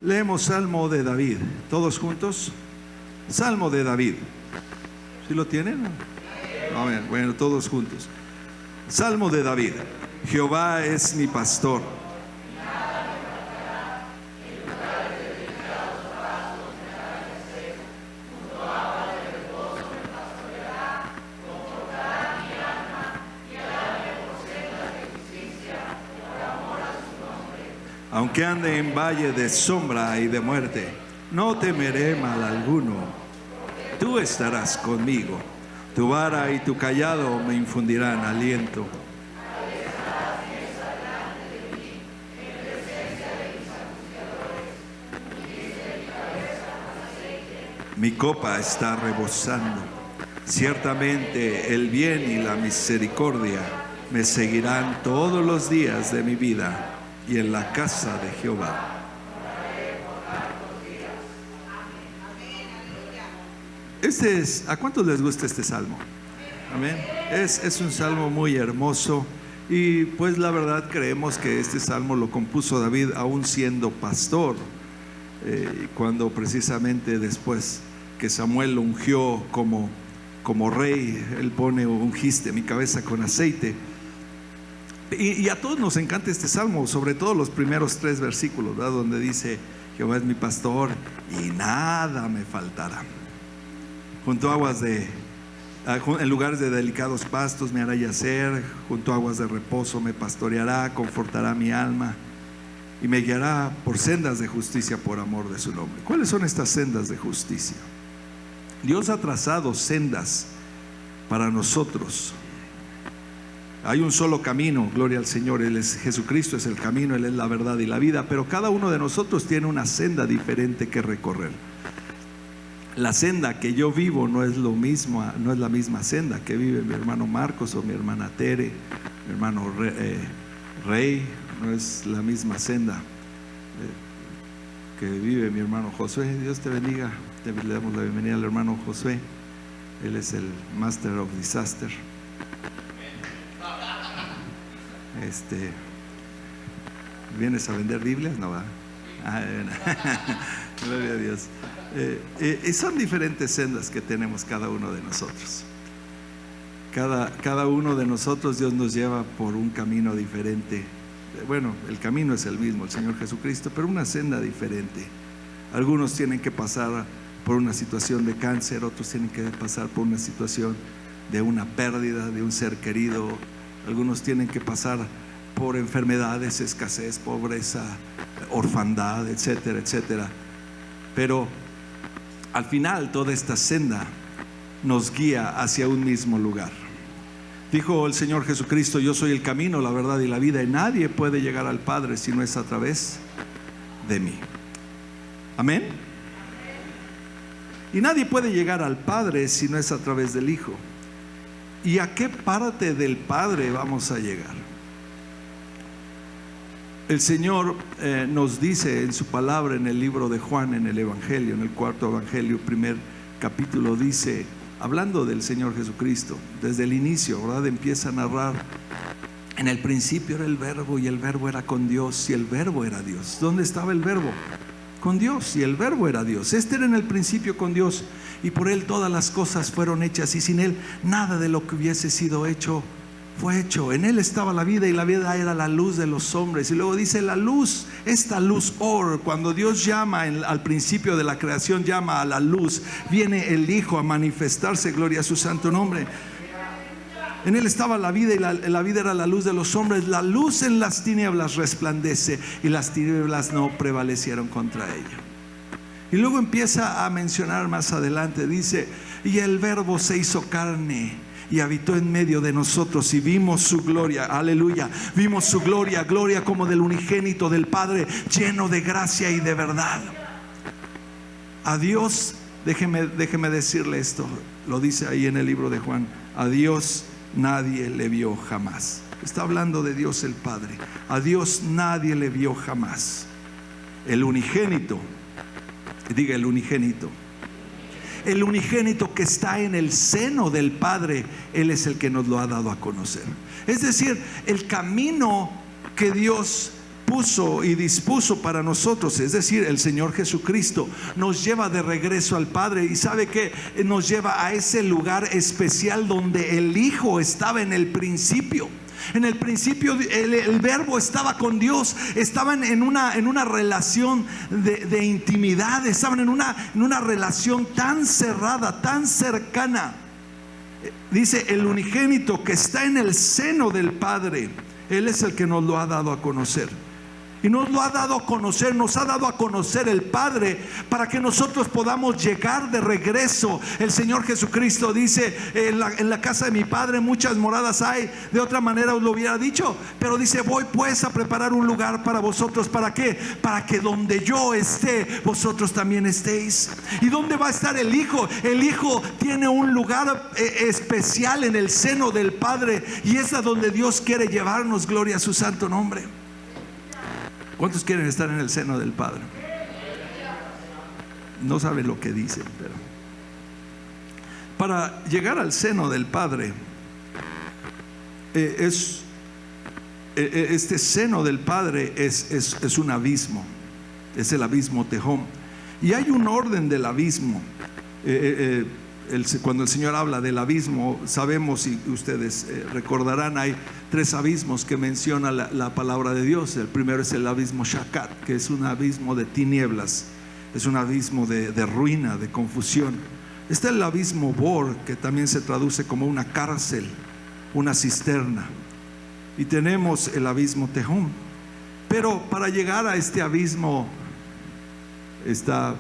Leemos Salmo de David, todos juntos. Salmo de David. ¿Sí lo tienen? Amén. Bueno, todos juntos. Salmo de David. Jehová es mi pastor. Aunque ande en valle de sombra y de muerte, no temeré mal alguno. Tú estarás conmigo. Tu vara y tu cayado me infundirán aliento. Mi copa está rebosando. Ciertamente el bien y la misericordia me seguirán todos los días de mi vida, y en la casa de Jehová. ¿A cuántos les gusta este salmo? Amén. Es un salmo muy hermoso, y pues la verdad creemos que este salmo lo compuso David aún siendo pastor, cuando precisamente después que Samuel lo ungió como rey, él pone: ungiste mi cabeza con aceite. Y a todos nos encanta este salmo, sobre todo los primeros 3 versículos, ¿verdad? Donde dice: Jehová es mi pastor y nada me faltará. Junto a aguas en lugares de delicados pastos me hará yacer, junto a aguas de reposo me pastoreará, confortará mi alma y me guiará por sendas de justicia por amor de su nombre. ¿Cuáles son estas sendas de justicia? Dios ha trazado sendas para nosotros. Hay un solo camino, gloria al Señor. Él es Jesucristo, es el camino, Él es la verdad y la vida. Pero cada uno de nosotros tiene una senda diferente que recorrer. La senda que yo vivo no es la misma senda que vive mi hermano Marcos o mi hermana Tere, mi hermano Rey. No es la misma senda que vive mi hermano Josué. Dios te bendiga. Le damos la bienvenida al hermano Josué. Él es el Master of Disaster. ¿Vienes a vender Biblias? No va. Gloria a Dios. Y son diferentes sendas que tenemos cada uno de nosotros. Cada uno de nosotros, Dios nos lleva por un camino diferente. Bueno, el camino es el mismo, el Señor Jesucristo, pero una senda diferente. Algunos tienen que pasar por una situación de cáncer, otros tienen que pasar por una situación de una pérdida de un ser querido. Algunos tienen que pasar por enfermedades, escasez, pobreza, orfandad, etcétera, etcétera. Pero al final toda esta senda nos guía hacia un mismo lugar. Dijo el Señor Jesucristo: yo soy el camino, la verdad y la vida, y nadie puede llegar al Padre si no es a través de mí. Amén. Y nadie puede llegar al Padre si no es a través del Hijo. ¿Y a qué parte del Padre vamos a llegar? El Señor nos dice en su palabra, en el libro de Juan, en el Evangelio, en el 4 Evangelio, primer capítulo, dice, hablando del Señor Jesucristo, desde el inicio, ¿verdad? Empieza a narrar: en el principio era el Verbo, y el Verbo era con Dios, y el Verbo era Dios. ¿Dónde estaba el Verbo? Con Dios, y el Verbo era Dios. Era en el principio con Dios, y por Él todas las cosas fueron hechas, y sin Él nada de lo que hubiese sido hecho fue hecho. En Él estaba la vida, y la vida era la luz de los hombres. Y luego dice: la luz, esta luz cuando Dios llama al principio de la creación, llama a la luz, viene el Hijo a manifestarse, gloria a su santo nombre. En Él estaba la vida, y la vida era la luz de los hombres. La luz en las tinieblas resplandece, y las tinieblas no prevalecieron contra ella. Y luego empieza a mencionar más adelante, dice: y el Verbo se hizo carne y habitó en medio de nosotros, y vimos su gloria. Aleluya. Vimos su gloria, gloria como del unigénito del Padre, lleno de gracia y de verdad. A Dios, déjeme decirle esto, lo dice ahí en el libro de Juan: a Dios nadie le vio jamás. Está hablando de Dios el Padre. A Dios nadie le vio jamás. El unigénito, diga el unigénito. El unigénito que está en el seno del Padre, Él es el que nos lo ha dado a conocer. Es decir, el camino que Dios puso y dispuso para nosotros, es decir, el Señor Jesucristo, nos lleva de regreso al Padre. Y sabe que nos lleva a ese lugar especial donde el Hijo estaba en el principio. En el principio el verbo estaba con Dios, estaban en una relación de intimidad, estaban en una relación tan cerrada, tan cercana. Dice: el unigénito que está en el seno del Padre, Él es el que nos lo ha dado a conocer. Y nos lo ha dado a conocer, nos ha dado a conocer el Padre, para que nosotros podamos llegar de regreso. El Señor Jesucristo dice: en la casa de mi Padre muchas moradas hay. De otra manera os lo hubiera dicho, pero dice: voy pues a preparar un lugar para vosotros. ¿Para qué? Para que donde yo esté, vosotros también estéis. ¿Y dónde va a estar el Hijo? El Hijo tiene un lugar especial en el seno del Padre, y es a donde Dios quiere llevarnos. Gloria a su santo nombre. ¿Cuántos quieren estar en el seno del Padre? No saben lo que dicen, pero para llegar al seno del Padre, este seno del Padre es un abismo, es el abismo Tehom. Y hay un orden del abismo. Cuando el Señor habla del abismo, sabemos, y ustedes recordarán, hay 3 abismos que menciona la palabra de Dios. El primero es el abismo Shakat, que es un abismo de tinieblas, es un abismo de ruina, de confusión. Está el abismo Bor, que también se traduce como una cárcel, una cisterna. Y tenemos el abismo Tehom. Pero para llegar a este abismo está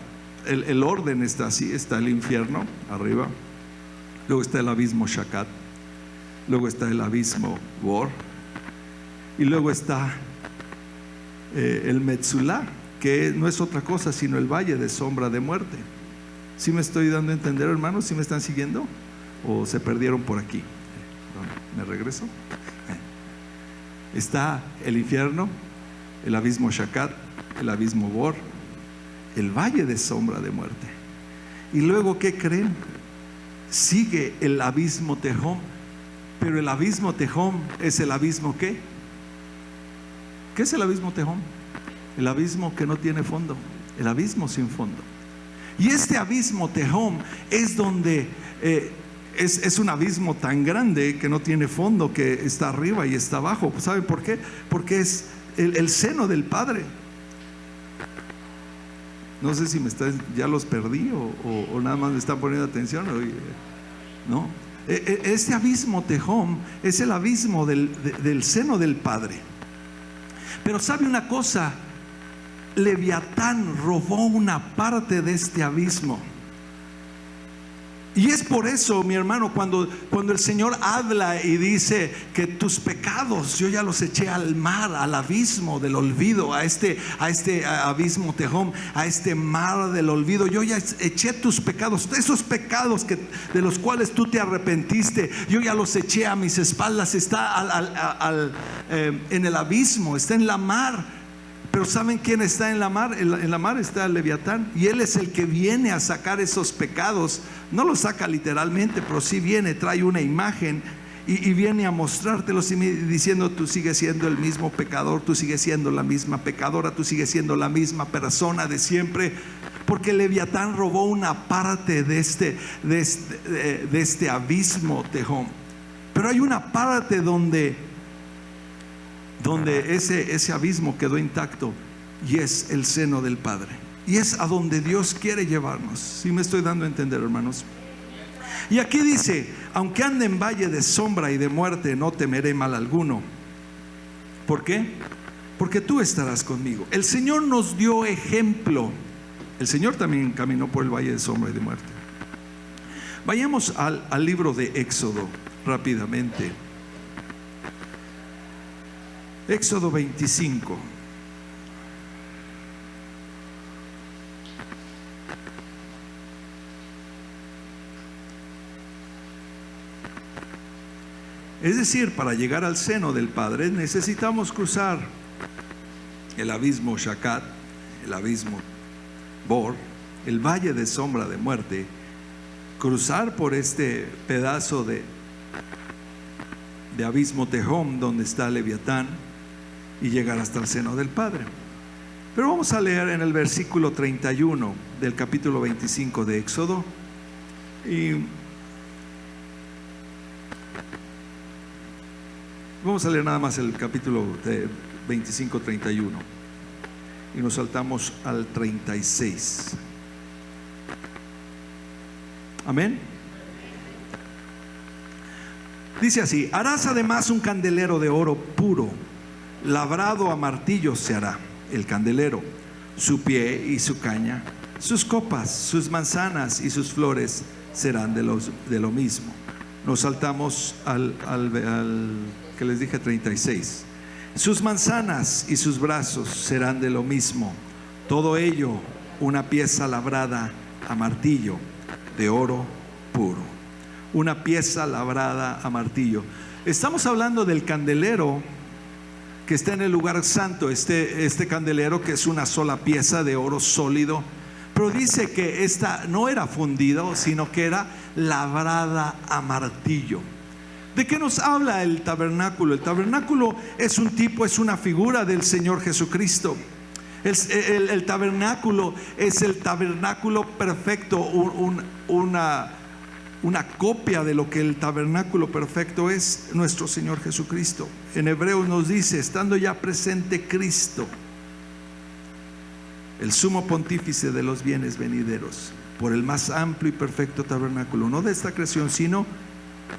el orden, está así: está el infierno arriba, luego está el abismo Shakat, luego está el abismo Bor, y luego está el Metzulá, que no es otra cosa sino el valle de sombra de muerte. ¿Sí me estoy dando a entender, hermanos? ¿Sí me están siguiendo? ¿O se perdieron por aquí? ¿Me regreso? Está el infierno, el abismo Shakat, el abismo Bor, el valle de sombra de muerte. Y luego, ¿qué creen? Sigue el abismo Tehom. Pero el abismo Tehom es el abismo ¿qué? ¿Qué es el abismo Tehom? El abismo que no tiene fondo, el abismo sin fondo. Y este abismo Tehom es donde es un abismo tan grande que no tiene fondo, que está arriba y está abajo. ¿Saben por qué? Porque es el seno del Padre. No sé si ya los perdí o nada más me están poniendo atención. ¿No? Este abismo Tehom es el abismo del seno del Padre. Pero ¿sabe una cosa? Leviatán robó una parte de este abismo. Y es por eso, mi hermano, cuando el Señor habla y dice que tus pecados yo ya los eché al mar, al abismo del olvido, a este abismo Tehom, a este mar del olvido, yo ya eché tus pecados, esos pecados de los cuales tú te arrepentiste, yo ya los eché a mis espaldas. Está en el abismo, está en la mar. Pero ¿saben quién está en la mar? En la mar está el Leviatán, y él es el que viene a sacar esos pecados. No los saca literalmente, pero sí viene, trae una imagen y viene a mostrártelos, y diciendo: tú sigues siendo el mismo pecador, tú sigues siendo la misma pecadora, tú sigues siendo la misma persona de siempre. Porque el Leviatán robó una parte de este abismo Tehom. Pero hay una parte donde ese abismo quedó intacto, y es el seno del Padre, y es a donde Dios quiere llevarnos. ¿Sí me estoy dando a entender, hermanos? Y aquí dice: aunque ande en valle de sombra y de muerte, no temeré mal alguno. ¿Por qué? Porque tú estarás conmigo. El Señor nos dio ejemplo. El Señor también caminó por el valle de sombra y de muerte. Vayamos al libro de Éxodo rápidamente. Éxodo 25. Es decir, para llegar al seno del Padre necesitamos cruzar el abismo Shakat, el abismo Bor, el valle de sombra de muerte, cruzar por este pedazo de abismo Tehom donde está Leviatán, y llegar hasta el seno del Padre. Pero vamos a leer en el versículo 31 del capítulo 25 de Éxodo, y vamos a leer nada más el capítulo 25-31 y nos saltamos al 36. Amén. Dice así: harás además un candelero de oro puro, labrado a martillo se hará el candelero, su pie y su caña, sus copas, sus manzanas y sus flores serán de lo mismo. Nos saltamos al que les dije 36. Sus manzanas y sus brazos serán de lo mismo, todo ello una pieza labrada a martillo de oro puro. Una pieza labrada a martillo. Estamos hablando del candelero que está en el lugar santo, este candelero que es una sola pieza de oro sólido, pero dice que esta no era fundido, sino que era labrada a martillo. ¿De qué nos habla el tabernáculo? El tabernáculo es un tipo, es una figura del Señor Jesucristo. El tabernáculo es el tabernáculo perfecto, una copia de lo que el tabernáculo perfecto es nuestro Señor Jesucristo. En Hebreos nos dice: estando ya presente Cristo, el sumo pontífice de los bienes venideros, por el más amplio y perfecto tabernáculo, no de esta creación, sino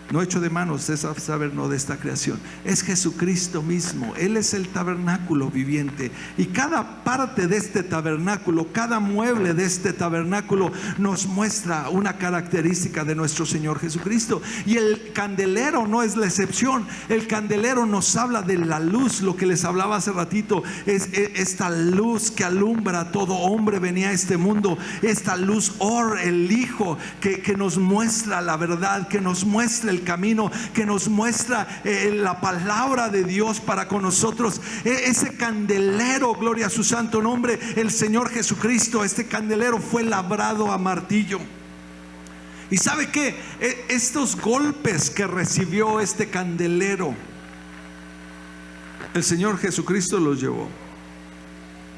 no hecho de manos, es saber, no de esta creación, es Jesucristo mismo. Él es el tabernáculo viviente, y cada parte de este tabernáculo, cada mueble de este tabernáculo nos muestra una característica de nuestro Señor Jesucristo. Y el candelero no es la excepción. El candelero nos habla de la luz, lo que les hablaba hace ratito, es esta luz que alumbra a todo hombre venía a este mundo, esta luz el Hijo que nos muestra la verdad, que nos muestra el camino, que nos muestra la palabra de Dios para con nosotros. Ese candelero, gloria a su santo nombre, el Señor Jesucristo, este candelero fue labrado a martillo. ¿Y sabe qué? Estos golpes que recibió este candelero, el Señor Jesucristo los llevó.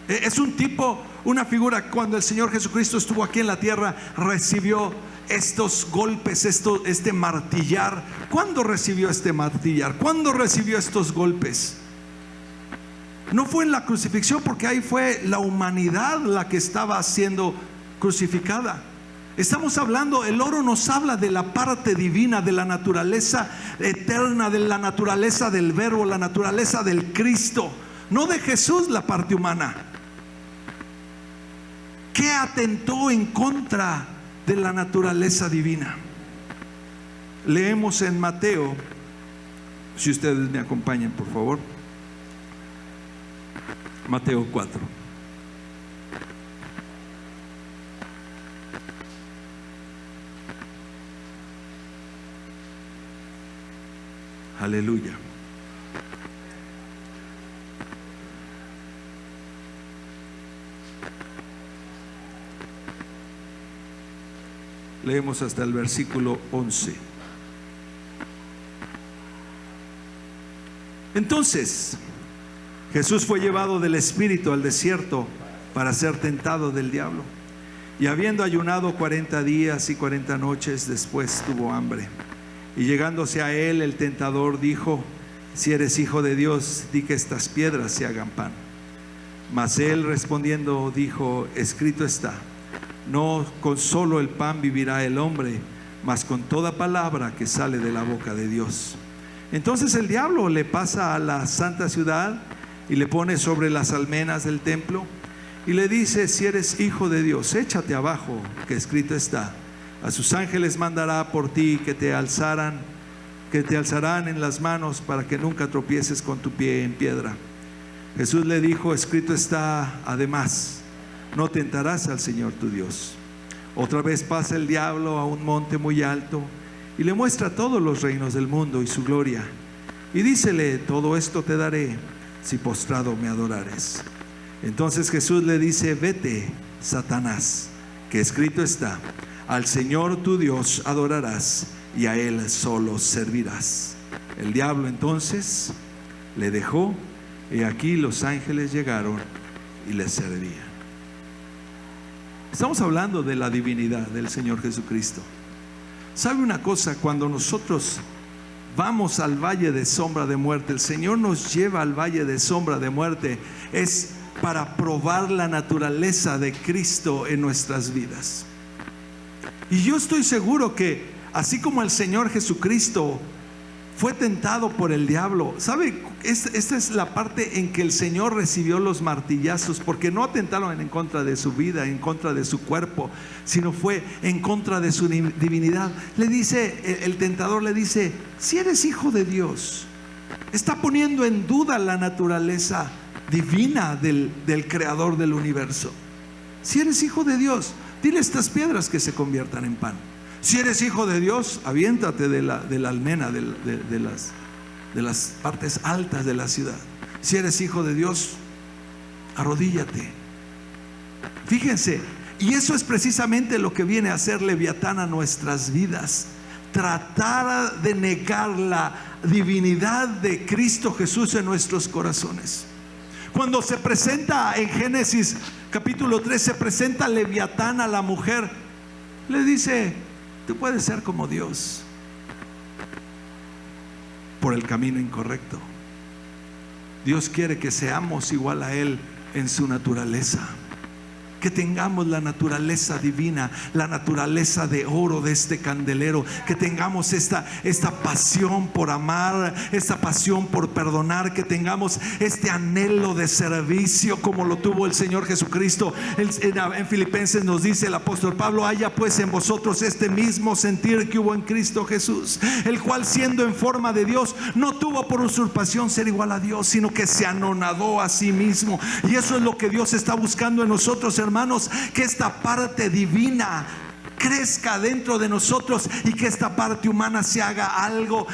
Es un tipo, una figura. Cuando el Señor Jesucristo estuvo aquí en la tierra, recibió estos golpes, este martillar. ¿Cuándo recibió este martillar? ¿Cuándo recibió estos golpes? No fue en la crucifixión, porque ahí fue la humanidad la que estaba siendo crucificada. Estamos hablando, el oro nos habla de la parte divina, de la naturaleza eterna, de la naturaleza del Verbo, la naturaleza del Cristo, no de Jesús, la parte humana. ¿Qué atentó en contra de la naturaleza divina? Leemos en Mateo, si ustedes me acompañan por favor, Mateo 4. Aleluya. Leemos hasta el versículo 11. Entonces Jesús fue llevado del Espíritu al desierto para ser tentado del diablo. Y habiendo ayunado 40 días y 40 noches, después tuvo hambre. Y llegándose a él, el tentador dijo: si eres hijo de Dios, di que estas piedras se hagan pan. Mas él respondiendo dijo: escrito está, no con solo el pan vivirá el hombre, mas con toda palabra que sale de la boca de Dios. Entonces el diablo le pasa a la santa ciudad y le pone sobre las almenas del templo y le dice: si eres hijo de Dios, échate abajo, que escrito está, a sus ángeles mandará por ti que te alzarán en las manos para que nunca tropieces con tu pie en piedra. Jesús le dijo: escrito está además, no tentarás al Señor tu Dios. Otra vez pasa el diablo a un monte muy alto y le muestra todos los reinos del mundo y su gloria, y dícele: todo esto te daré si postrado me adorares. Entonces Jesús le dice: vete, Satanás, que escrito está, al Señor tu Dios adorarás y a Él solo servirás. El diablo entonces le dejó Y aquí los ángeles llegaron y les servían. Estamos hablando de la divinidad del Señor Jesucristo. ¿Sabe una cosa? Cuando nosotros vamos al valle de sombra de muerte, el Señor nos lleva al valle de sombra de muerte, es para probar la naturaleza de Cristo en nuestras vidas. Y yo estoy seguro que así como el Señor Jesucristo fue tentado por el diablo, ¿sabe? Esta es la parte en que el Señor recibió los martillazos, porque no atentaron en contra de su vida, en contra de su cuerpo, sino fue en contra de su divinidad. Le dice, el tentador le dice: si eres hijo de Dios. Está poniendo en duda la naturaleza divina del creador del universo. Si eres hijo de Dios, dile a estas piedras que se conviertan en pan. Si eres hijo de Dios, aviéntate de la almena, de las partes altas de la ciudad. Si eres hijo de Dios, arrodíllate. Fíjense, y eso es precisamente lo que viene a hacer Leviatán a nuestras vidas: tratar de negar la divinidad de Cristo Jesús en nuestros corazones. Cuando se presenta en Génesis capítulo 3, se presenta Leviatán a la mujer, le dice: tú puedes ser como Dios, por el camino incorrecto. Dios quiere que seamos igual a Él en su naturaleza, que tengamos la naturaleza divina, la naturaleza de oro de este candelero, que tengamos esta pasión por amar, esta pasión por perdonar, que tengamos este anhelo de servicio como lo tuvo el Señor Jesucristo. En Filipenses nos dice el apóstol Pablo: haya pues en vosotros este mismo sentir que hubo en Cristo Jesús, el cual, siendo en forma de Dios, no tuvo por usurpación ser igual a Dios, sino que se anonadó a sí mismo. Y eso es lo que Dios está buscando en nosotros, hermanos, que esta parte divina crezca dentro de nosotros y que esta parte humana se haga algo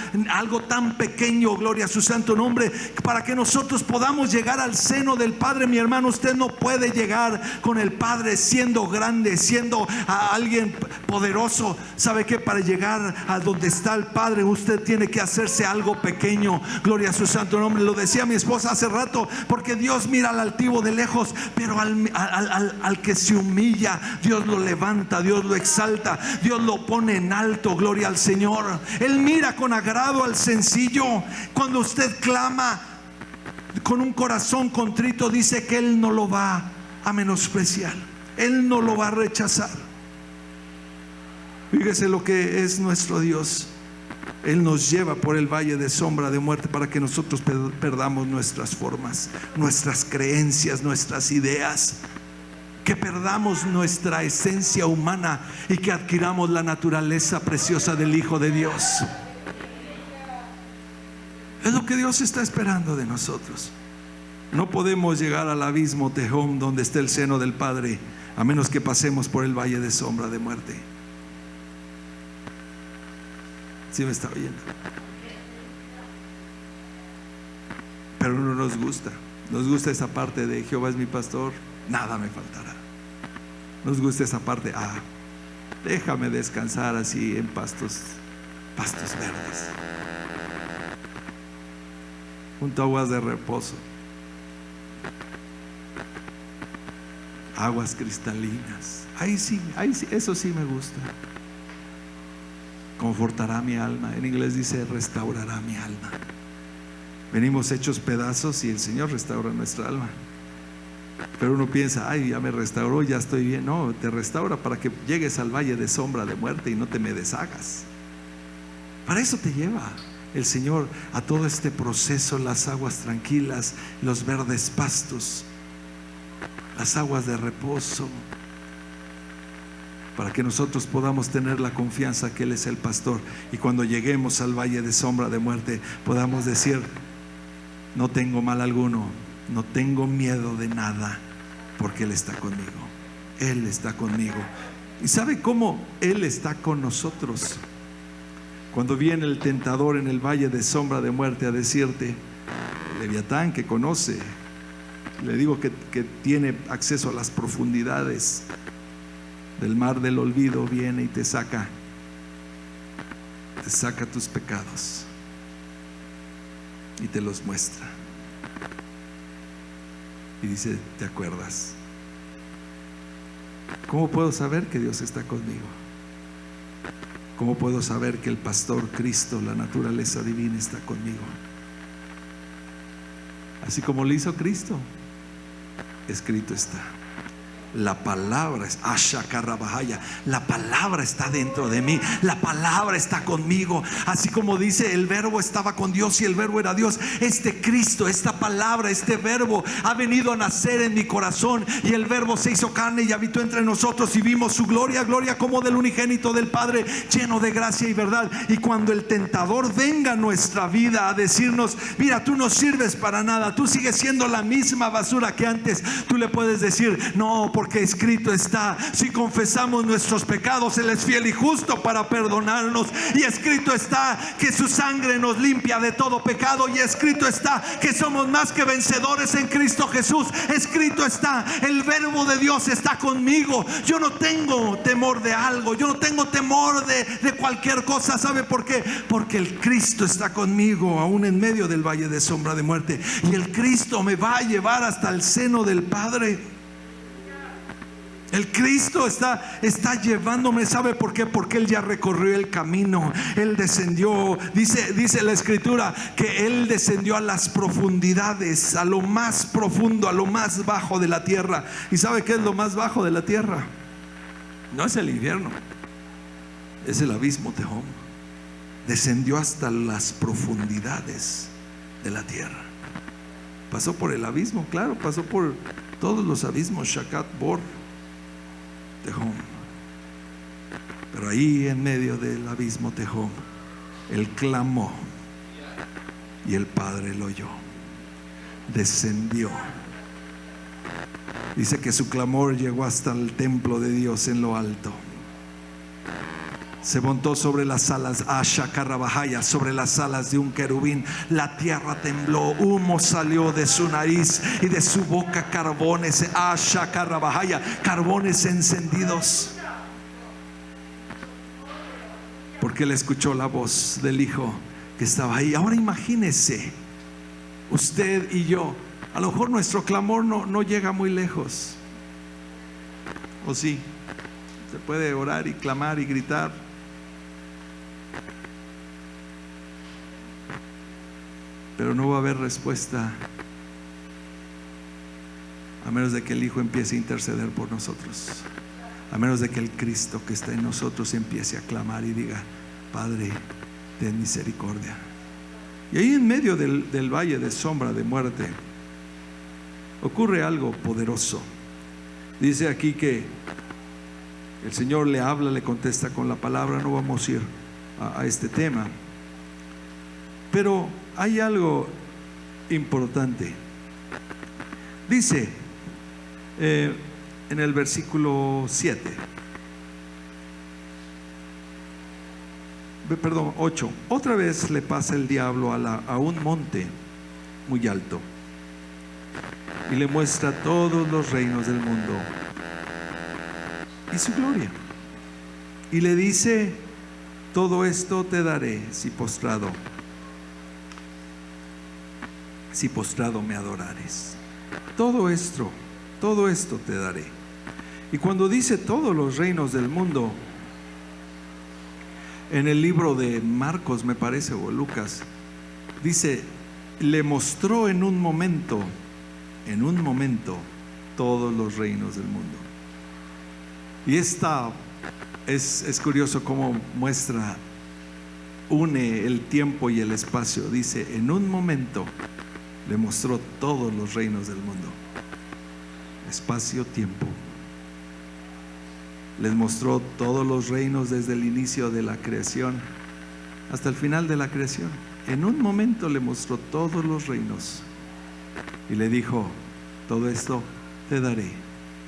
tan pequeño, gloria a su santo nombre, para que nosotros podamos llegar al seno del Padre. Mi hermano, usted no puede llegar con el Padre siendo grande, siendo alguien poderoso. ¿Sabe qué? Para llegar a donde está el Padre, usted tiene que hacerse algo pequeño, gloria a su santo nombre. Lo decía mi esposa hace rato: porque Dios mira al altivo de lejos, pero al que se humilla, Dios lo levanta, Dios lo exalta, Dios lo pone en alto, gloria al Señor. Él mira con agrado al sencillo. Cuando usted clama con un corazón contrito, dice que Él no lo va a menospreciar, Él no lo va a rechazar. Fíjese lo que es nuestro Dios. Él nos lleva por el valle de sombra de muerte para que nosotros perdamos nuestras formas, nuestras creencias, nuestras ideas, que perdamos nuestra esencia humana y que adquiramos la naturaleza preciosa del Hijo de Dios. Es lo que Dios está esperando de nosotros. No podemos llegar al abismo Tehom, donde está el seno del Padre, a menos que pasemos por el valle de sombra de muerte. ¿Sí me está oyendo? Pero no nos gusta. Nos gusta esa parte de Jehová es mi pastor, nada me faltará. Nos gusta esa parte: déjame descansar así en pastos verdes, junto a aguas de reposo, aguas cristalinas. Ahí sí, eso sí me gusta. Confortará mi alma. En inglés dice restaurará mi alma. Venimos hechos pedazos y el Señor restaura nuestra alma. Pero uno piensa: ay, ya me restauró, ya estoy bien. No, te restaura para que llegues al valle de sombra de muerte y no te me deshagas. Para eso te lleva el Señor a todo este proceso: las aguas tranquilas, los verdes pastos, las aguas de reposo, para que nosotros podamos tener la confianza que Él es el pastor, y cuando lleguemos al valle de sombra de muerte podamos decir: no tengo mal alguno, no tengo miedo de nada, porque Él está conmigo. Él está conmigo. ¿Y sabe cómo Él está con nosotros? Cuando viene el tentador en el valle de sombra de muerte a decirte, Leviatán, que conoce, le digo que tiene acceso a las profundidades del mar del olvido, viene y te saca tus pecados y te los muestra. y dice: ¿te acuerdas? ¿Cómo puedo saber que Dios está conmigo? ¿Cómo puedo saber que el pastor Cristo, la naturaleza divina, está conmigo? Así como lo hizo Cristo, escrito está. La palabra es Ashakarabahaya. La palabra está dentro de mí. La palabra está conmigo. Así como dice, el verbo estaba con Dios y el verbo era Dios. Este Cristo, esta palabra, este verbo ha venido a nacer en mi corazón, y el verbo se hizo carne y habitó entre nosotros, y vimos su gloria, gloria como del unigénito del Padre, lleno de gracia y verdad. Y cuando el tentador venga a nuestra vida a decirnos: mira, tú no sirves para nada, tú sigues siendo la misma basura que antes, tú le puedes decir: no, porque escrito está, si confesamos nuestros pecados, Él es fiel y justo para perdonarnos, y escrito está que su sangre nos limpia de todo pecado, y escrito está que somos más que vencedores en Cristo Jesús. Escrito está, el verbo de Dios está conmigo. Yo no tengo temor de algo, yo no tengo temor de cualquier cosa. ¿Sabe por qué? Porque el Cristo está conmigo, aún en medio del valle de sombra de muerte, y el Cristo me va a llevar hasta el seno del Padre. El Cristo está llevándome. ¿Sabe por qué? Porque Él ya recorrió el camino. Él descendió, dice la Escritura, que Él descendió a las profundidades, a lo más profundo, a lo más bajo de la tierra. ¿Y sabe qué es lo más bajo de la tierra? No es el infierno, es el abismo Tehom. Descendió hasta las profundidades de la tierra. Pasó por el abismo, claro, pasó por todos los abismos, Shakat, Bor, Tehom. Pero ahí en medio del abismo Tehom, Él clamó y el Padre lo oyó. Descendió. Dice que su clamor llegó hasta el templo de Dios en lo alto. Se montó sobre las alas, Ashakarabahaya, sobre las alas de un querubín. La tierra tembló, humo salió de su nariz y de su boca carbones, Ashakarabahaya, carbones encendidos. Porque Él escuchó la voz del Hijo que estaba ahí. Ahora imagínese, usted y yo, a lo mejor nuestro clamor no llega muy lejos. ¿O sí? Se puede orar y clamar y gritar, pero no va a haber respuesta a menos de que el Hijo empiece a interceder por nosotros, a menos de que el Cristo que está en nosotros empiece a clamar y diga: Padre, ten misericordia. Y ahí en medio del valle de sombra de muerte ocurre algo poderoso. Dice aquí que el Señor le habla, le contesta con la palabra. No vamos a ir a este tema, pero hay algo importante. Dice en el versículo 8: otra vez le pasa el diablo a un monte muy alto y le muestra todos los reinos del mundo y su gloria, y le dice: todo esto te daré si postrado me adorares. Todo esto te daré. Y cuando dice todos los reinos del mundo, en el libro de Marcos, me parece, o Lucas, dice: le mostró en un momento todos los reinos del mundo. Y esta es curioso cómo muestra, une el tiempo y el espacio. Dice: en un momento le mostró todos los reinos del mundo. Espacio, tiempo. Les mostró todos los reinos desde el inicio de la creación hasta el final de la creación. En un momento le mostró todos los reinos y le dijo: todo esto te daré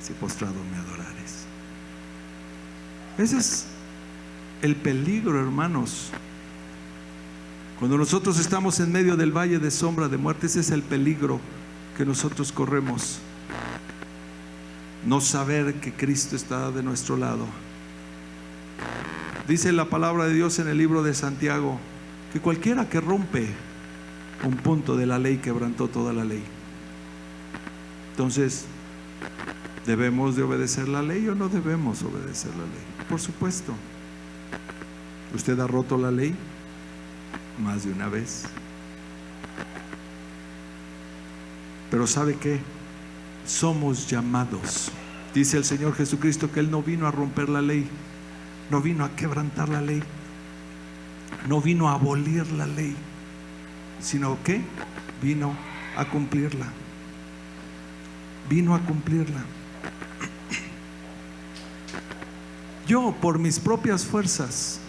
si postrado me adorares. Ese es el peligro, hermanos. Cuando nosotros estamos en medio del valle de sombra de muerte, ese es el peligro que nosotros corremos. No saber que Cristo está de nuestro lado. Dice la palabra de Dios en el libro de Santiago que cualquiera que rompe un punto de la ley quebrantó toda la ley. Entonces, ¿debemos de obedecer la ley o no debemos obedecer la ley? Por supuesto. ¿Usted ha roto la ley? Más de una vez. Pero ¿sabe qué? Somos llamados. Dice el Señor Jesucristo que Él no vino a romper la ley, no vino a quebrantar la ley, no vino a abolir la ley, sino que vino a cumplirla. Vino a cumplirla. Yo, por mis propias fuerzas,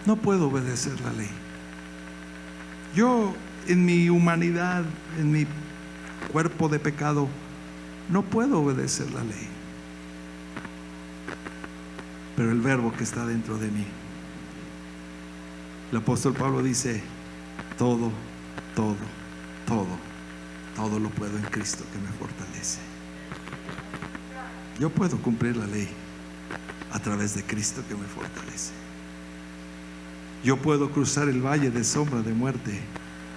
no puedo obedecer la ley. Yo, en mi humanidad, en mi cuerpo de pecado, no puedo obedecer la ley. Pero el verbo que está dentro de mí, el apóstol Pablo dice: todo lo puedo en Cristo que me fortalece. Yo puedo cumplir la ley a través de Cristo que me fortalece. Yo puedo cruzar el valle de sombra de muerte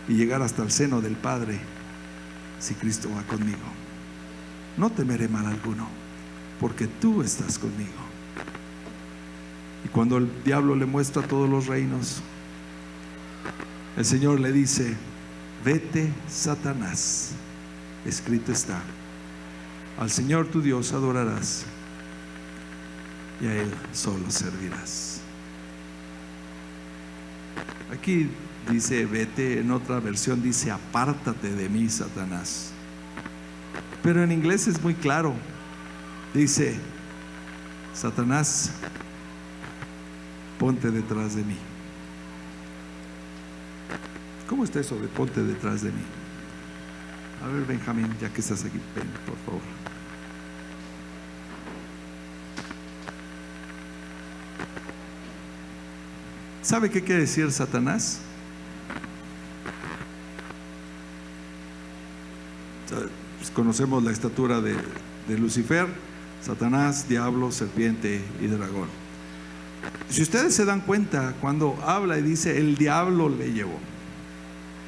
y llegar hasta el seno del Padre si Cristo va conmigo. No temeré mal alguno, porque tú estás conmigo. Y cuando el diablo le muestra todos los reinos, el Señor le dice: vete, Satanás, escrito está, al Señor tu Dios adorarás y a Él solo servirás. Aquí dice vete, en otra versión dice apártate de mí, Satanás. Pero en inglés es muy claro, dice: Satanás, ponte detrás de mí. ¿Cómo está eso de ponte detrás de mí? A ver, Benjamín, ya que estás aquí, ven, por favor. ¿Sabe qué quiere decir Satanás? Pues conocemos la estatura de Lucifer: Satanás, diablo, serpiente y dragón. Si ustedes se dan cuenta, cuando habla y dice el diablo le llevó,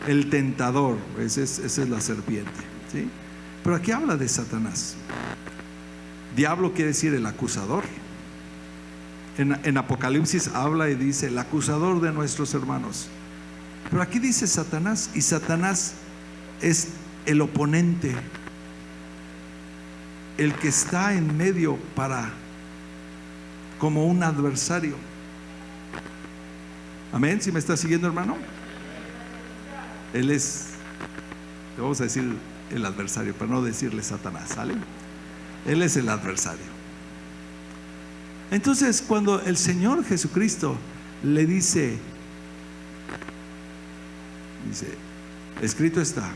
el tentador, esa es la serpiente, ¿sí? Pero aquí habla de Satanás. Diablo quiere decir el acusador. En Apocalipsis habla y dice el acusador de nuestros hermanos. Pero aquí dice Satanás, y Satanás es el oponente, el que está en medio como un adversario. Amén. ¿Si me está siguiendo, hermano? Él es, le vamos a decir el adversario, para no decirle Satanás, ¿sale? Él es el adversario. Entonces, cuando el Señor Jesucristo le dice, escrito está,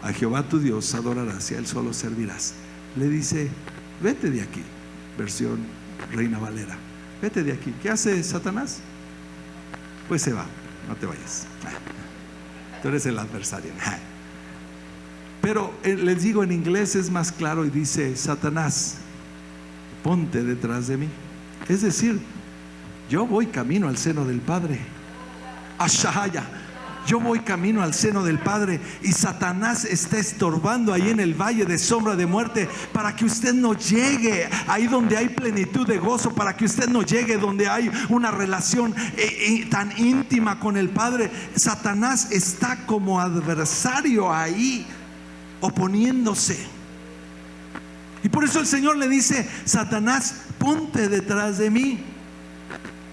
a Jehová tu Dios adorarás y a Él solo servirás, le dice: vete de aquí, versión Reina Valera, vete de aquí. ¿Qué hace Satanás? Pues se va, no te vayas, tú eres el adversario. Pero les digo, en inglés es más claro y dice: Satanás, ponte detrás de mí. Es decir, yo voy camino al seno del Padre. Ashaya, yo voy camino al seno del Padre, y Satanás está estorbando ahí en el valle de sombra de muerte para que usted no llegue ahí donde hay plenitud de gozo, para que usted no llegue donde hay una relación tan íntima con el Padre. Satanás está como adversario ahí, oponiéndose. Y por eso el Señor le dice: Satanás, ponte detrás de mí.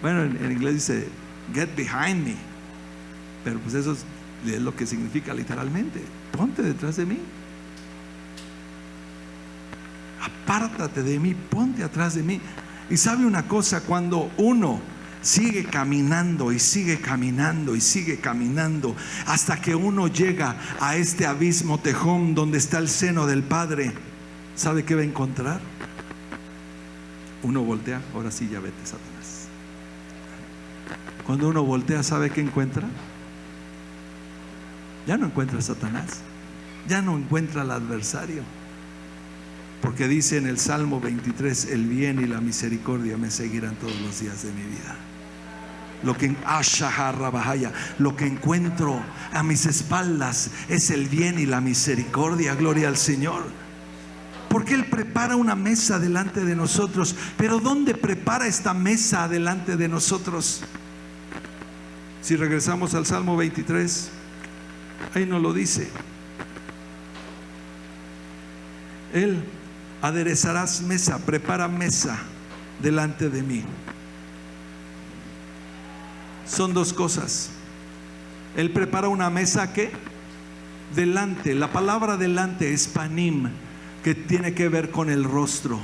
Bueno, en inglés dice get behind me, pero pues eso es lo que significa literalmente: ponte detrás de mí, apártate de mí, ponte atrás de mí. Y sabe una cosa, cuando uno sigue caminando y sigue caminando y sigue caminando hasta que uno llega a este abismo tejón donde está el seno del Padre, ¿sabe qué va a encontrar? Uno voltea, ahora sí, ya vete, Satanás. Cuando uno voltea, ¿sabe qué encuentra? Ya no encuentra a Satanás, ya no encuentra al adversario, porque dice en el Salmo 23: el bien y la misericordia me seguirán todos los días de mi vida. Lo que encuentro a mis espaldas es el bien y la misericordia. Gloria al Señor. Porque Él prepara una mesa delante de nosotros. Pero ¿dónde prepara esta mesa delante de nosotros? Si regresamos al Salmo 23, ahí nos lo dice. Él aderezarás mesa, prepara mesa delante de mí. Son dos cosas. Él prepara una mesa que delante, la palabra delante es panim, que tiene que ver con el rostro.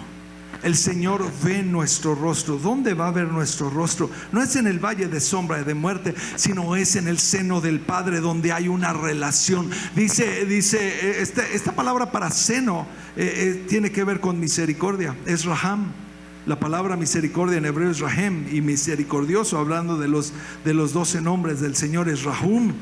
El Señor ve nuestro rostro. ¿Dónde va a ver nuestro rostro? No es en el valle de sombra y de muerte, sino es en el seno del Padre, donde hay una relación. Dice esta palabra para seno tiene que ver con misericordia. Es raham. La palabra misericordia en hebreo es rahem, y misericordioso, hablando de los 12 nombres del Señor, es rahum.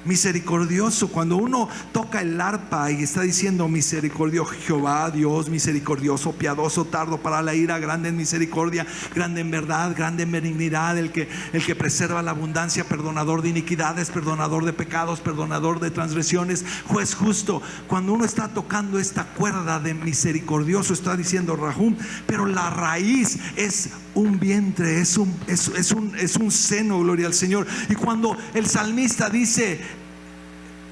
Misericordioso. Cuando uno toca el arpa y está diciendo misericordioso, Jehová Dios misericordioso, piadoso, tardo para la ira, grande en misericordia, grande en verdad, grande en benignidad, el que preserva la abundancia, perdonador de iniquidades, perdonador de pecados, perdonador de transgresiones, juez justo. Cuando uno está tocando esta cuerda de misericordioso, está diciendo rahum, pero la raíz es un vientre, es un seno, gloria al Señor. Y cuando el salmista dice: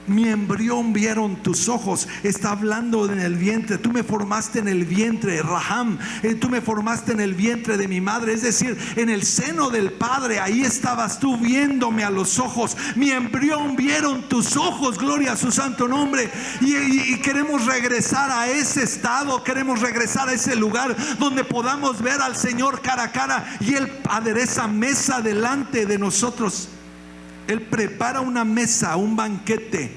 mi embrión vieron tus ojos, está hablando en el vientre. Tú me formaste en el vientre, raham, tú me formaste en el vientre de mi madre, es decir, en el seno del Padre. Ahí estabas tú viéndome a los ojos. Mi embrión vieron tus ojos, gloria a su santo nombre. Y queremos regresar a ese estado, queremos regresar a ese lugar donde podamos ver al Señor cara a cara, y Él adereza mesa delante de nosotros. Él prepara una mesa, un banquete,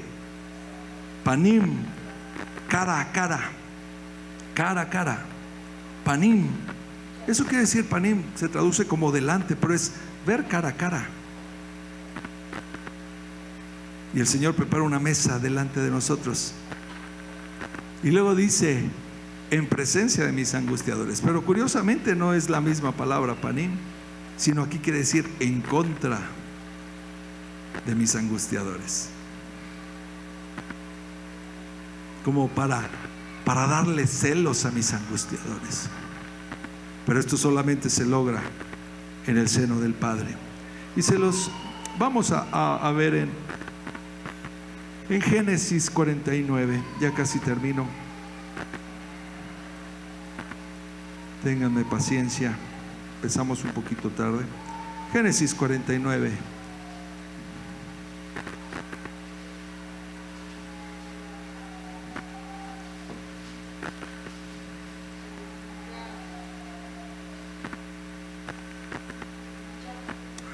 panim, cara a cara, cara a cara, panim. Eso quiere decir panim, se traduce como delante, pero es ver cara a cara. Y el Señor prepara una mesa delante de nosotros. Y luego dice: en presencia de mis angustiadores. Pero curiosamente no es la misma palabra panim, sino aquí quiere decir en contra de mis angustiadores, como para darle celos a mis angustiadores. Pero esto solamente se logra en el seno del Padre. Y se los vamos a ver en Génesis 49. Ya casi termino, ténganme paciencia, empezamos un poquito tarde. Génesis 49.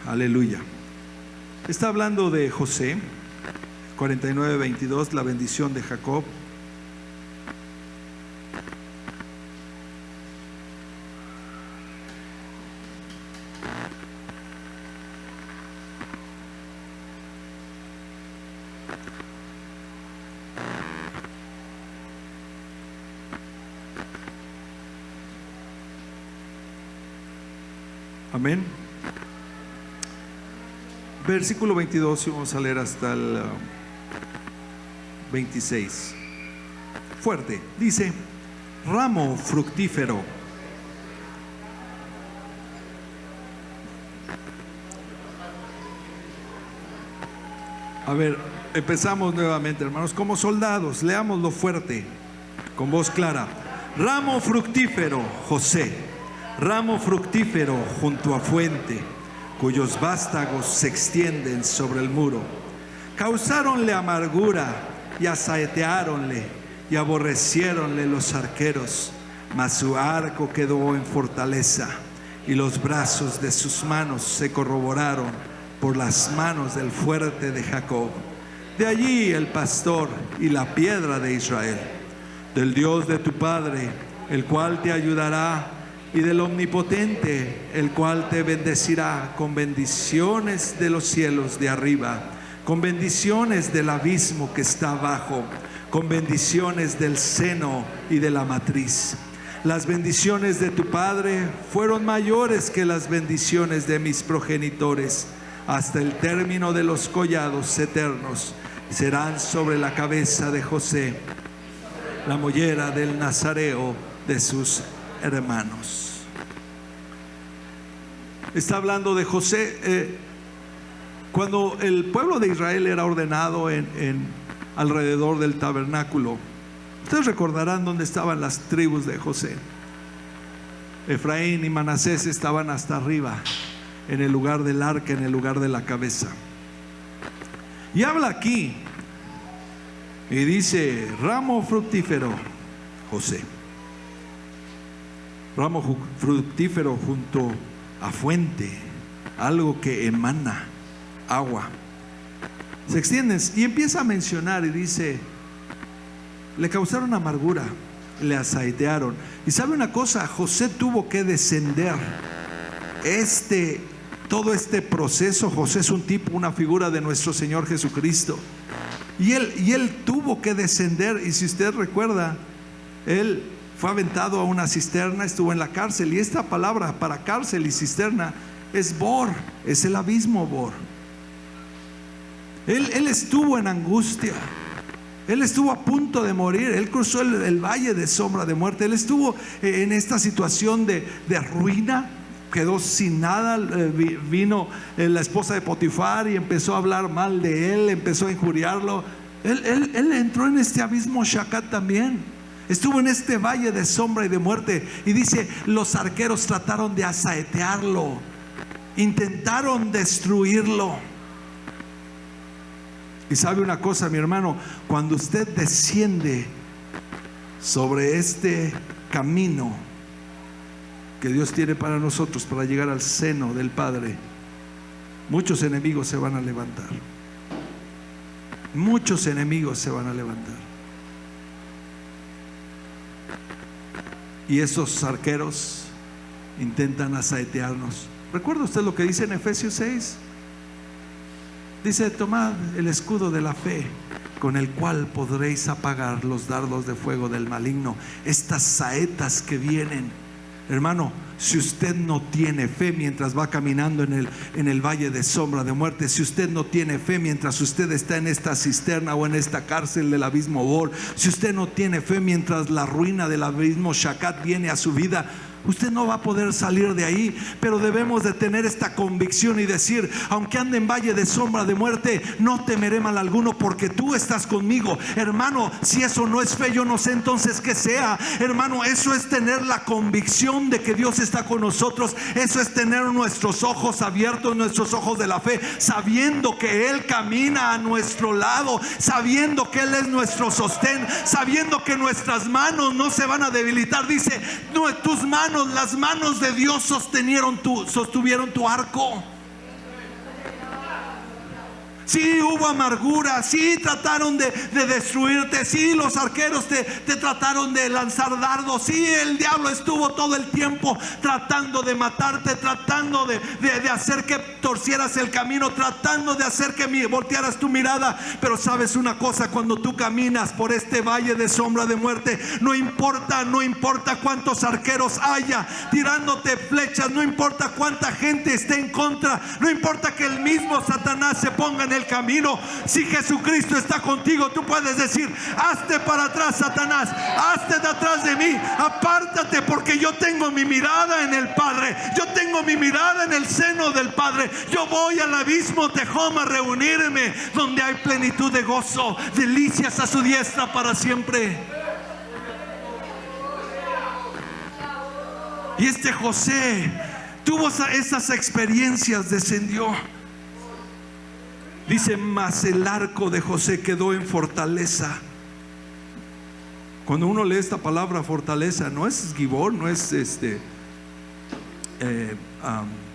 Aleluya. Está hablando de José. 49:22, la bendición de Jacob. Amén. Versículo 22, y vamos a leer hasta el 26. Fuerte. Dice: ramo fructífero. A ver, empezamos nuevamente, hermanos, como soldados. Leámoslo fuerte, con voz clara. Ramo fructífero, José. Ramo fructífero junto a fuente, cuyos vástagos se extienden sobre el muro. Causáronle amargura y asaeteáronle, y aborreciéronle los arqueros, mas su arco quedó en fortaleza, y los brazos de sus manos se corroboraron por las manos del fuerte de Jacob. De allí el pastor y la piedra de Israel, del Dios de tu Padre, el cual te ayudará, y del Omnipotente, el cual te bendecirá con bendiciones de los cielos de arriba, con bendiciones del abismo que está abajo, con bendiciones del seno y de la matriz. Las bendiciones de tu padre fueron mayores que las bendiciones de mis progenitores. Hasta el término de los collados eternos serán sobre la cabeza de José, la mollera del nazareo de sus hermanos. Está hablando de José. Cuando el pueblo de Israel era ordenado alrededor del tabernáculo, ustedes recordarán dónde estaban las tribus de José. Efraín y Manasés estaban hasta arriba, en el lugar del arca, en el lugar de la cabeza. Y habla aquí y dice: ramo fructífero, José. Ramo fructífero junto a fuente, algo que emana agua. Se extienden y empieza a mencionar y dice: le causaron amargura, le asaetearon. Y sabe una cosa, José tuvo que descender. Todo este proceso, José es un tipo, una figura de nuestro Señor Jesucristo. Y él tuvo que descender. Y si usted recuerda, él fue aventado a una cisterna, estuvo en la cárcel. Y esta palabra para cárcel y cisterna es Bor, es el abismo Bor. Él estuvo en angustia. Él estuvo a punto de morir. Él cruzó el valle de sombra de muerte. Él estuvo en esta situación de ruina. Quedó sin nada. Vino la esposa de Potifar y empezó a hablar mal de él, empezó a injuriarlo. Él entró en este abismo Shakat también. Estuvo en este valle de sombra y de muerte. Y dice: los arqueros trataron de asaetearlo, intentaron destruirlo. Y sabe una cosa, mi hermano, cuando usted desciende sobre este camino que Dios tiene para nosotros, para llegar al seno del Padre, muchos enemigos se van a levantar. Muchos enemigos se van a levantar. Y esos arqueros intentan asaetearnos. ¿Recuerda usted lo que dice en Efesios 6? Dice: tomad el escudo de la fe, con el cual podréis apagar los dardos de fuego del maligno. Estas saetas que vienen. Hermano, si usted no tiene fe mientras va caminando en el valle de sombra de muerte, si usted no tiene fe mientras usted está en esta cisterna o en esta cárcel del abismo Bor, si usted no tiene fe mientras la ruina del abismo Shakat viene a su vida, usted no va a poder salir de ahí. Pero debemos de tener esta convicción y decir: aunque ande en valle de sombra de muerte, no temeré mal alguno, porque tú estás conmigo. Hermano, si eso no es fe, yo no sé entonces qué sea. Hermano, eso es tener la convicción de que Dios está con nosotros. Eso es tener nuestros ojos abiertos, nuestros ojos de la fe, sabiendo que Él camina a nuestro lado, sabiendo que Él es nuestro sostén, sabiendo que nuestras manos no se van a debilitar. Dice: no, tus manos, las manos de Dios sostuvieron tu arco. Sí, hubo amargura, sí trataron de destruirte, sí los arqueros te trataron de lanzar dardos, sí el diablo estuvo todo el tiempo tratando de matarte, tratando de hacer que torcieras el camino, tratando de hacer que voltearas tu mirada. Pero sabes una cosa, cuando tú caminas por este valle de sombra de muerte, no importa cuántos arqueros haya tirándote flechas, no importa cuánta gente esté en contra, no importa que el mismo Satanás se ponga en el camino. Si Jesucristo está contigo, tú puedes decir: hazte para atrás, Satanás, hazte de atrás de mí, apártate, porque yo tengo mi mirada en el Padre, yo tengo mi mirada en el seno del Padre. Yo voy al abismo Tejom a reunirme, donde hay plenitud de gozo, delicias a su diestra para siempre. Y este José tuvo esas experiencias, descendió. Dice: mas el arco de José quedó en fortaleza. Cuando uno lee esta palabra fortaleza, no es Gibor, no es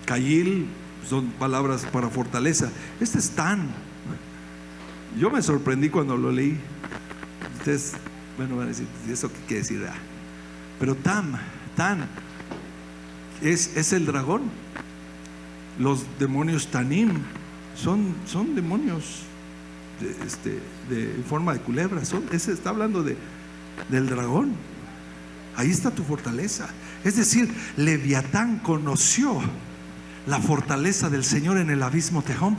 Cayil, son palabras para fortaleza. Este es Tan. Yo me sorprendí cuando lo leí. Ustedes, bueno, van a decir: ¿eso qué quiere decir? Pero Tan es el dragón. Los demonios Tanim son demonios en forma de culebra. Ese está hablando del dragón. Ahí está tu fortaleza. Es decir, Leviatán conoció la fortaleza del Señor en el abismo Tejón.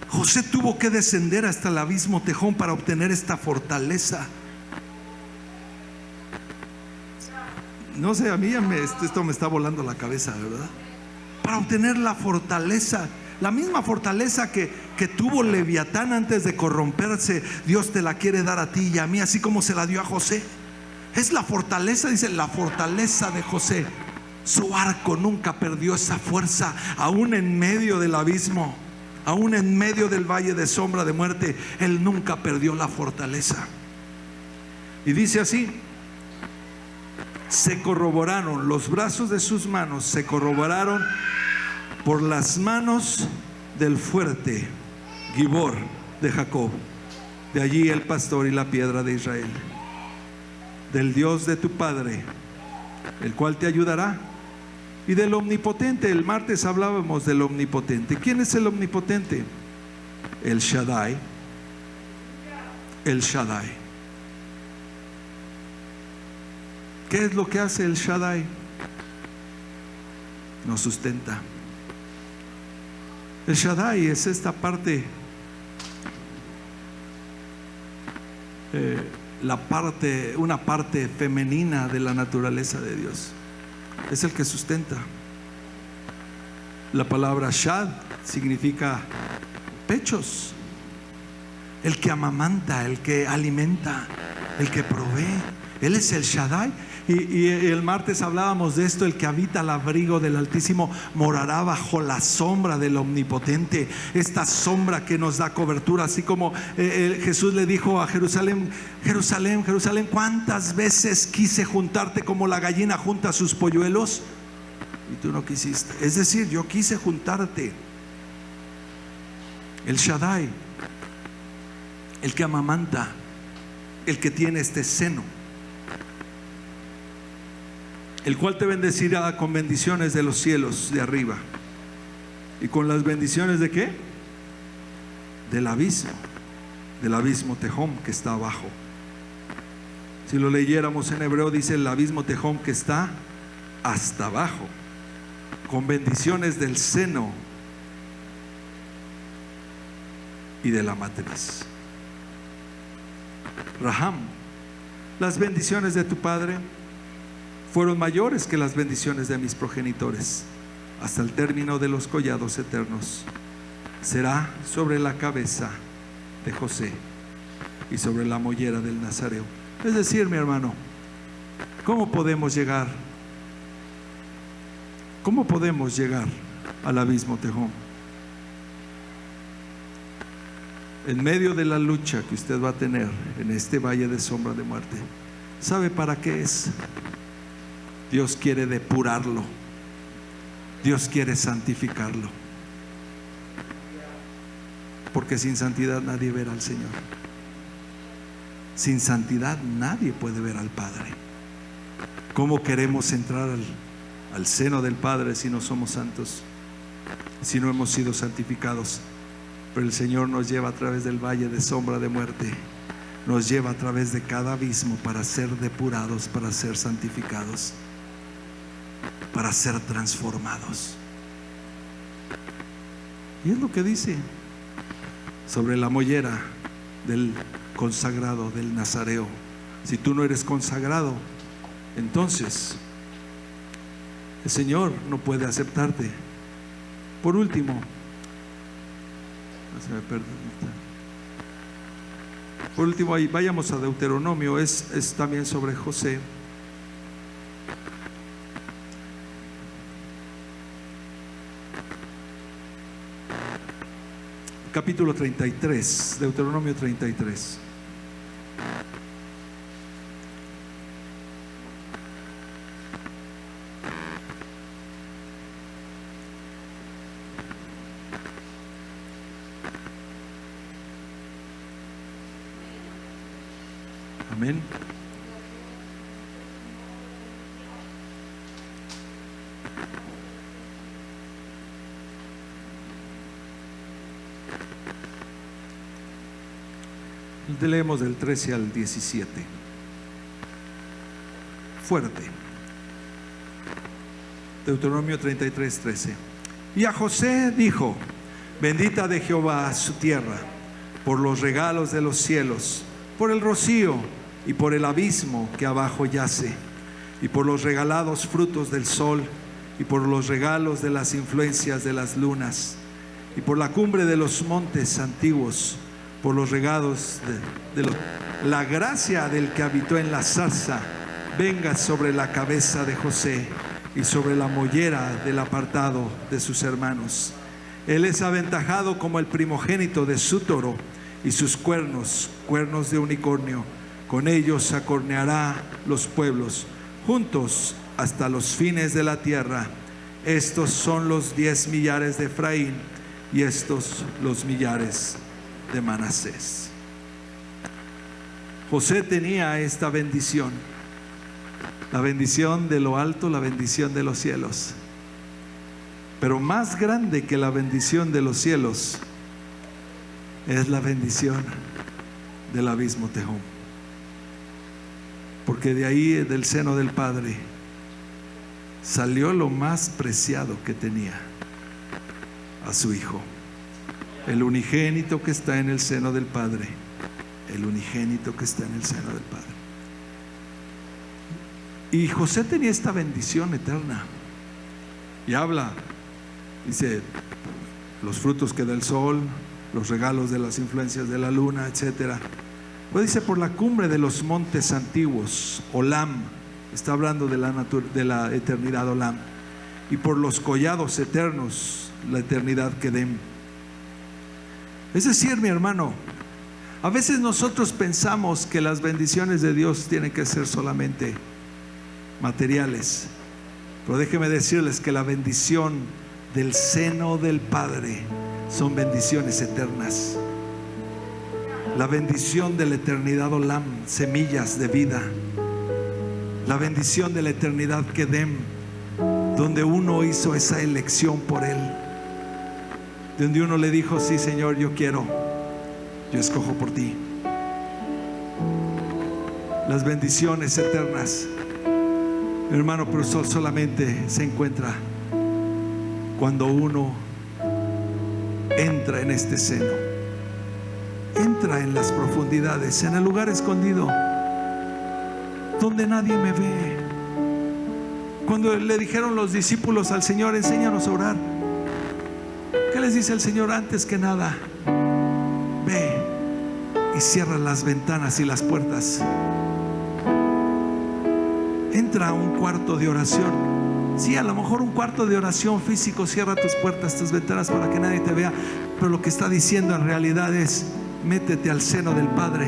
José tuvo que descender hasta el abismo Tejón para obtener esta fortaleza. No sé, a mí esto me está volando la cabeza, ¿verdad? Para obtener la fortaleza, la misma fortaleza que tuvo Leviatán antes de corromperse, Dios te la quiere dar a ti y a mí, así como se la dio a José. Es la fortaleza, dice, la fortaleza de José. Su arco nunca perdió esa fuerza, aún en medio del abismo, aún en medio del valle de sombra de muerte, él nunca perdió la fortaleza. Y dice así: se corroboraron los brazos de sus manos, se corroboraron por las manos del fuerte Gibor de Jacob. De allí el pastor y la piedra de Israel. Del Dios de tu Padre, el cual te ayudará, y del omnipotente. El martes hablábamos del omnipotente. ¿Quién es el omnipotente? El Shaddai. El Shaddai. ¿Qué es lo que hace el Shaddai? Nos sustenta. El Shaddai es esta parte, una parte femenina de la naturaleza de Dios. Es el que sustenta. La palabra Shad significa pechos. El que amamanta, el que alimenta, el que provee. Él es el Shaddai. Y el martes hablábamos de esto: el que habita al abrigo del Altísimo morará bajo la sombra del Omnipotente. Esta sombra que nos da cobertura, así como Jesús le dijo a Jerusalén: Jerusalén, Jerusalén, ¿cuántas veces quise juntarte como la gallina junta sus polluelos? Y tú no quisiste. Es decir, yo quise juntarte. El Shaddai, el que amamanta, el que tiene este seno, el cual te bendecirá con bendiciones de los cielos de arriba. ¿Y con las bendiciones de qué? Del abismo Tejón que está abajo. Si lo leyéramos en hebreo, dice el abismo Tejón que está hasta abajo, con bendiciones del seno y de la matriz. Raham, las bendiciones de tu padre fueron mayores que las bendiciones de mis progenitores, hasta el término de los collados eternos. Será sobre la cabeza de José y sobre la mollera del Nazareo. Es decir, mi hermano, ¿cómo podemos llegar al abismo Tejón? En medio de la lucha que usted va a tener en este valle de sombra de muerte, ¿sabe para qué es? Dios quiere depurarlo. Dios quiere santificarlo. Porque sin santidad nadie verá al Señor. Sin santidad nadie puede ver al Padre. ¿Cómo queremos entrar al seno del Padre si no somos santos? Si no hemos sido santificados. Pero el Señor nos lleva a través del valle de sombra de muerte. Nos lleva a través de cada abismo para ser depurados, para ser santificados, para ser transformados. Y es lo que dice sobre la mollera del consagrado, del nazareo. Si tú no eres consagrado, entonces el Señor no puede aceptarte. Por último, ahí vayamos a Deuteronomio. Es también sobre José. Capítulo 33, Deuteronomio 33. Amén. Leemos del 13 al 17. fuerte. Deuteronomio 33:13. Y a José dijo: bendita de Jehová su tierra, por los regalos de los cielos, por el rocío y por el abismo que abajo yace, y por los regalados frutos del sol, y por los regalos de las influencias de las lunas, y por la cumbre de los montes antiguos, por los regalos la gracia del que habitó en la zarza, venga sobre la cabeza de José y sobre la mollera del apartado de sus hermanos. Él es aventajado como el primogénito de su toro, y sus cuernos, cuernos de unicornio. Con ellos acorneará los pueblos, juntos hasta los fines de la tierra. Estos son los 10 millares de Efraín, y estos los millares de Manasés. José tenía esta bendición, la bendición de lo alto, la bendición de los cielos. Pero más grande que la bendición de los cielos es la bendición del abismo Tehom. Porque de ahí, del seno del Padre, salió lo más preciado que tenía, a su Hijo, el unigénito que está en el seno del Padre, el unigénito que está en el seno del Padre. Y José tenía esta bendición eterna. Y habla, dice, los frutos que da el sol, los regalos de las influencias de la luna, etcétera. Pues dice, por la cumbre de los montes antiguos, Olam, está hablando de la eternidad Olam, y por los collados eternos, la eternidad Kedem. Es decir, mi hermano, a veces nosotros pensamos que las bendiciones de Dios tienen que ser solamente materiales, pero déjenme decirles que la bendición del seno del Padre son bendiciones eternas. La bendición de la eternidad Olam, semillas de vida. La bendición de la eternidad Kedem, donde uno hizo esa elección por Él, donde uno le dijo: sí, Señor, yo quiero, yo escojo por ti. Las bendiciones eternas, hermano, pero solamente se encuentra cuando uno entra en este seno, entra en las profundidades, en el lugar escondido, donde nadie me ve. Cuando le dijeron los discípulos al Señor: enséñanos a orar, ¿qué les dice el Señor? Antes que nada, ve y cierra las ventanas y las puertas. Entra a un cuarto de oración. Sí, a lo mejor un cuarto de oración físico, cierra tus puertas, tus ventanas para que nadie te vea, pero lo que está diciendo en realidad es: métete al seno del Padre,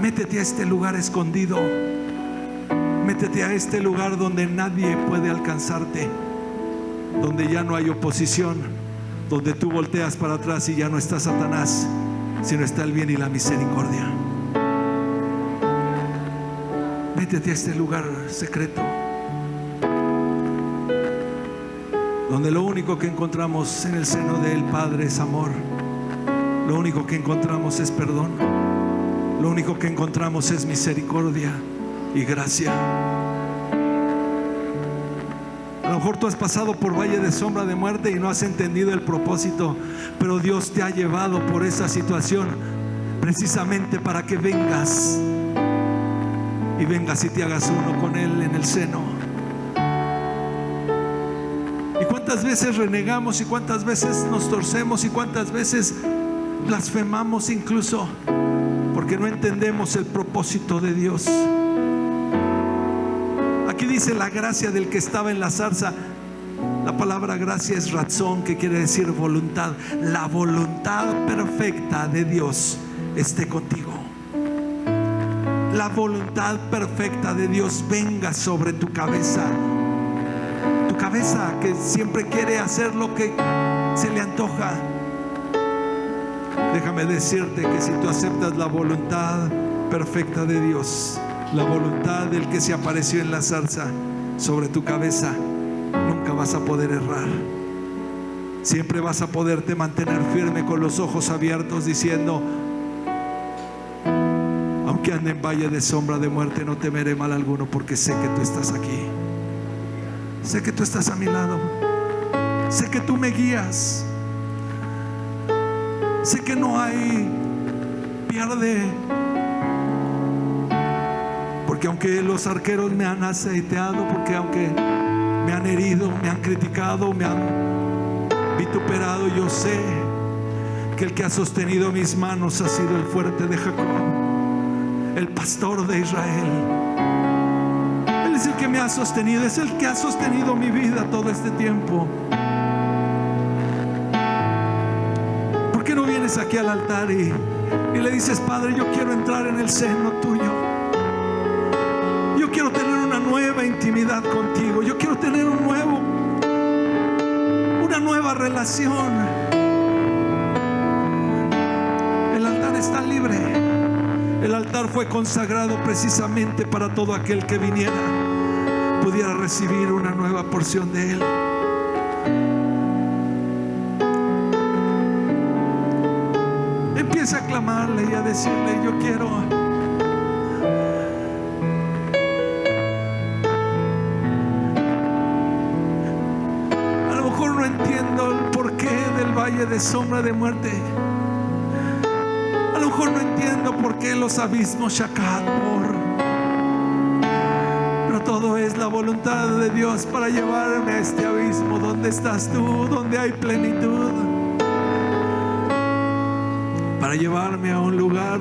métete a este lugar escondido, métete a este lugar donde nadie puede alcanzarte, donde ya no hay oposición, donde tú volteas para atrás y ya no está Satanás, sino está el bien y la misericordia. Métete a este lugar secreto, donde lo único que encontramos en el seno del Padre es amor. Lo único que encontramos es perdón. Lo único que encontramos es misericordia y gracia. A lo mejor tú has pasado por valle de sombra de muerte y no has entendido el propósito, pero Dios te ha llevado por esa situación precisamente para que vengas y te hagas uno con Él en el seno. Y cuántas veces renegamos, y cuántas veces nos torcemos, y cuántas veces blasfemamos incluso, porque no entendemos el propósito de Dios. Aquí dice la gracia del que estaba en la zarza. La palabra gracia es razón, que quiere decir voluntad. La voluntad perfecta de Dios esté contigo. La voluntad perfecta de Dios venga sobre tu cabeza. Tu cabeza que siempre quiere hacer lo que se le antoja. Déjame decirte que si tú aceptas la voluntad perfecta de Dios, la voluntad del que se apareció en la zarza sobre tu cabeza, nunca vas a poder errar. Siempre vas a poderte mantener firme con los ojos abiertos, diciendo: aunque Aunque ande en valle de sombra de muerte, no temeré mal alguno, porque sé que tú estás aquí. Sé que tú estás a mi lado. Sé que tú me guías. Sé que no hay pierde. Porque aunque los arqueros me han aceiteado, porque aunque me han herido, me han criticado, me han vituperado, yo sé que el que ha sostenido mis manos ha sido el fuerte de Jacob, el pastor de Israel. Él es el que me ha sostenido, es el que ha sostenido mi vida todo este tiempo. ¿Por qué no vienes aquí al altar y le dices: Padre, yo quiero entrar en el seno tuyo? Yo quiero tener una nueva intimidad contigo. Yo quiero tener una nueva relación. El altar está libre. El altar fue consagrado precisamente para todo aquel que viniera, pudiera recibir una nueva porción de Él. Empieza a clamarle y a decirle: yo quiero. A lo mejor no entiendo el porqué del valle de sombra de muerte. A lo mejor no entiendo por qué los abismos Shakatmor. Pero todo es la voluntad de Dios para llevarme a este abismo donde estás tú, donde hay plenitud. Para llevarme a un lugar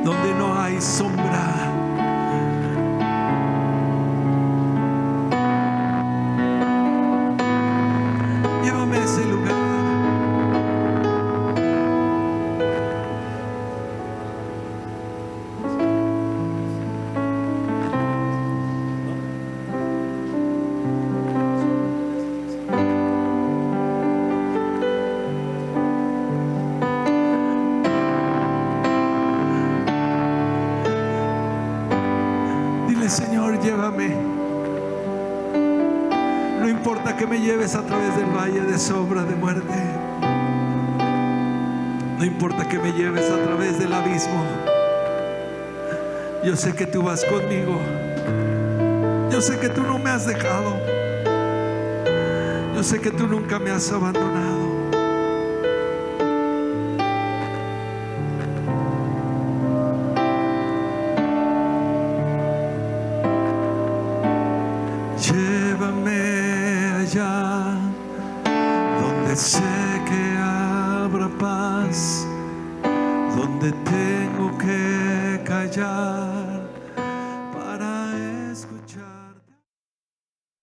donde no hay sombra. Llévame a ese lugar. Señor, llévame. No importa que me lleves a través del valle de sombra de muerte. No importa que me lleves a través del abismo. Yo sé que tú vas conmigo. Yo sé que tú no me has dejado. Yo sé que tú nunca me has abandonado. Llévame allá donde sé que habrá paz, donde tengo que callar.